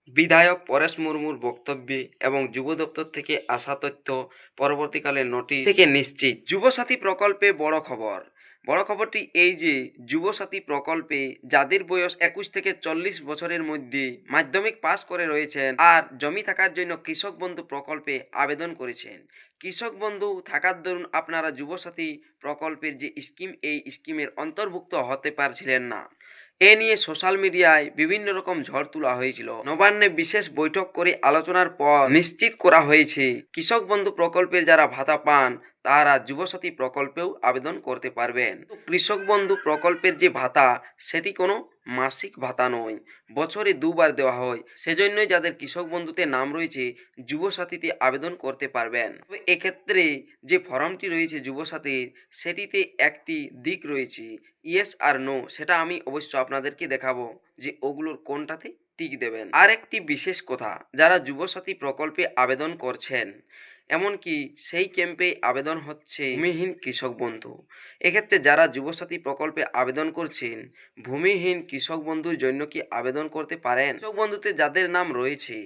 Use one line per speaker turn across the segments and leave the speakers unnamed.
বিধায়ক পরেশ মুর্মুর বক্তব্যে এবং যুব দপ্তর থেকে আসা তথ্য পরবর্তীকালে নোটিশ থেকে নিশ্চিত। যুবসাথী প্রকল্পে বড় খবর। বড় খবরটি এই যে যুবসাথী প্রকল্পে যাদের বয়স 21 থেকে 40 বছরের মধ্যে মাধ্যমিক পাস করে রয়েছেন আর জমি থাকার জন্য কৃষক বন্ধু প্রকল্পে আবেদন করেছেন। কৃষক বন্ধু থাকার দরুন আপনারা যুবসাথী প্রকল্পের যে স্কিম, এই স্কিমের অন্তর্ভুক্ত হতে পারছিলেন না। এ নিয়ে সোশ্যাল মিডিয়ায় বিভিন্ন রকম ঝড় তোলা হয়েছিল। নবান্নে বিশেষ বৈঠক করে আলোচনার পর নিশ্চিত করা হয়েছে কৃষক বন্ধু প্রকল্পের যারা ভাতা পান তারা যুবসাথী প্রকল্পেও আবেদন করতে পারবেন। তো কৃষক বন্ধু প্রকল্পের যে ভাতা সেটি কোনো মাসিক ভাতা নয়, বছরে দুবার দেওয়া হয়। সেজন্যই যাদের কৃষক বন্ধুতে নাম রয়েছে যুবসাথীতে আবেদন করতে পারবেন। তবে এক্ষেত্রে যে ফর্মটি রয়েছে যুবসাথীর, সেটিতে একটি দিক রয়েছে ইয়েস আর নো, সেটা আমি অবশ্য আপনাদেরকে দেখাবো যে ওগুলোর কোনটাতে টিক দেবেন। আর একটি বিশেষ কথা, যারা যুবসাথী প্রকল্পে আবেদন করছেন, এমনকি সেই ক্যাম্পে আবেদন হচ্ছে ভূমিহীন কৃষক বন্ধু। এক্ষেত্রে যারা যুবসাথী প্রকল্পে আবেদন করছেন, ভূমিহীন কৃষক বন্ধুর জন্য কি আবেদন করতে পারেন? কৃষক বন্ধুতে যাদের নাম রয়েছে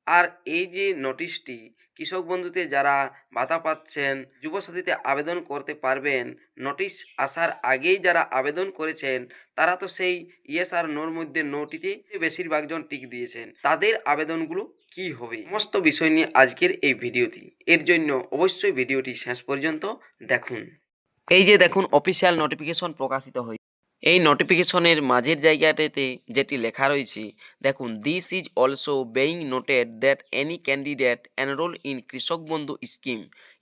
আর এই যে নোটিশটি কৃষক বন্ধুতে যারা ভাতা পাচ্ছেন যুবসাথীতে আবেদন করতে পারবেন, নোটিশ আসার আগেই যারা আবেদন করেছেন তারা তো সেই ইয়েস আর নোর মধ্যে নোটিতে বেশিরভাগ জন টিক দিয়েছেন। তাদের আবেদনগুলো কি হবে, সমস্ত বিষয় নিয়ে আজকের এই ভিডিওটি। এর জন্য অবশ্যই ভিডিওটি শেষ পর্যন্ত দেখুন। এই যে দেখুন অফিসিয়াল নোটিফিকেশন প্রকাশিত হয়, এই নোটিফিকেশনের মাঝের জায়গাটাতে যেটি লেখা রয়েছে দেখুন, this is also being noted that any candidate enrol in Krishak Bandhu scheme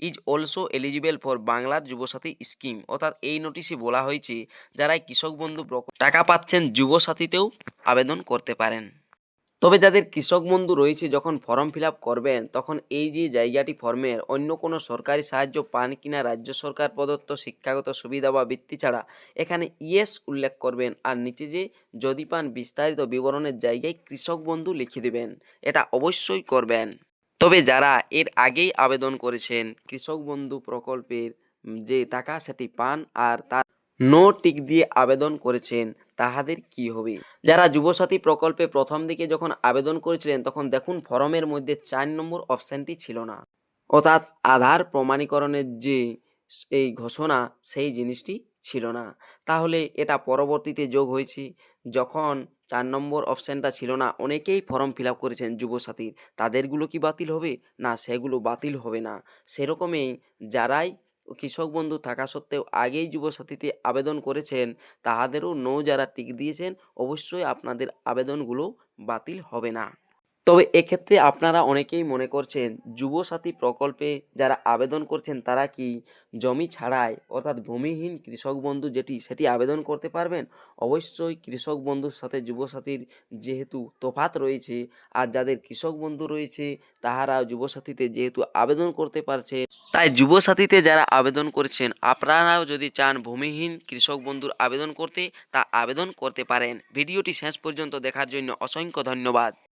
is also eligible for বাংলার যুবসাথী স্কিম। অর্থাৎ এই নোটিশে বলা হয়েছে যারা কৃষক বন্ধু টাকা পাচ্ছেন যুবসাথীতেও আবেদন করতে পারেন। তবে যাদের কৃষক বন্ধু রয়েছে যখন ফর্ম ফিল আপ করবেন তখন এই যে জায়গাটি ফর্মের অন্য কোনো সরকারি সাহায্য পান কিনা রাজ্য সরকার প্রদত্ত শিক্ষাগত সুবিধা বা বৃত্তি ছাড়া এখানে ইয়েস উল্লেখ করবেন, আর নিচে যে যদি পান বিস্তারিত বিবরণের জায়গায় কৃষক বন্ধু লিখে দেবেন, এটা অবশ্যই করবেন। তবে যারা এর আগেই আবেদন করেছেন কৃষক বন্ধু প্রকল্পের যে টাকা সেটি পান আর তার নো টিক দিয়ে আবেদন করেছেন তাহাদের কি হবে? যারা যুবসাথী প্রকল্পে প্রথম দিকে যখন আবেদন করেছিলেন তখন দেখুন ফরমের মধ্যে 4 নম্বর অপশানটি ছিল না, অর্থাৎ আধার প্রমাণীকরণের যে এই ঘোষণা সেই জিনিসটি ছিল না। তাহলে এটা পরবর্তীতে যোগ হয়েছে, যখন 4 নম্বর অপশানটা ছিল না অনেকেই ফর্ম ফিল আপ করেছেন যুবসাথীর, তাদেরগুলো কি বাতিল হবে? না, সেগুলো বাতিল হবে না। সেরকমই যারাই কৃষক বন্ধু থাকা সত্ত্বেও আগেই যুবসাথীতে আবেদন করেছেন তাহাদেরও নো যারা টিক দিয়েছেন অবশ্যই আপনাদের আবেদনগুলো বাতিল হবে না। তবে এক্ষেত্রে আপনারা অনেকেই মনে করছেন যুবসাথী প্রকল্পে যারা আবেদন করছেন তারা কি জমি ছাড়াই অর্থাৎ ভূমিহীন কৃষক বন্ধু সেটি আবেদন করতে পারবেন? অবশ্যই কৃষক বন্ধুর সাথে যুবসাথীর যেহেতু তফাৎ রয়েছে, আর যাদের কৃষক বন্ধু রয়েছে তাহারা যুবসাথীতে যেহেতু আবেদন করতে পারছে, তাই যুবসাথীতে যারা আবেদন করছেন আপনারাও যদি চান ভূমিহীন কৃষক বন্ধুর আবেদন করতে তা আবেদন করতে পারেন। ভিডিওটি শেষ পর্যন্ত দেখার জন্য অসংখ্য ধন্যবাদ।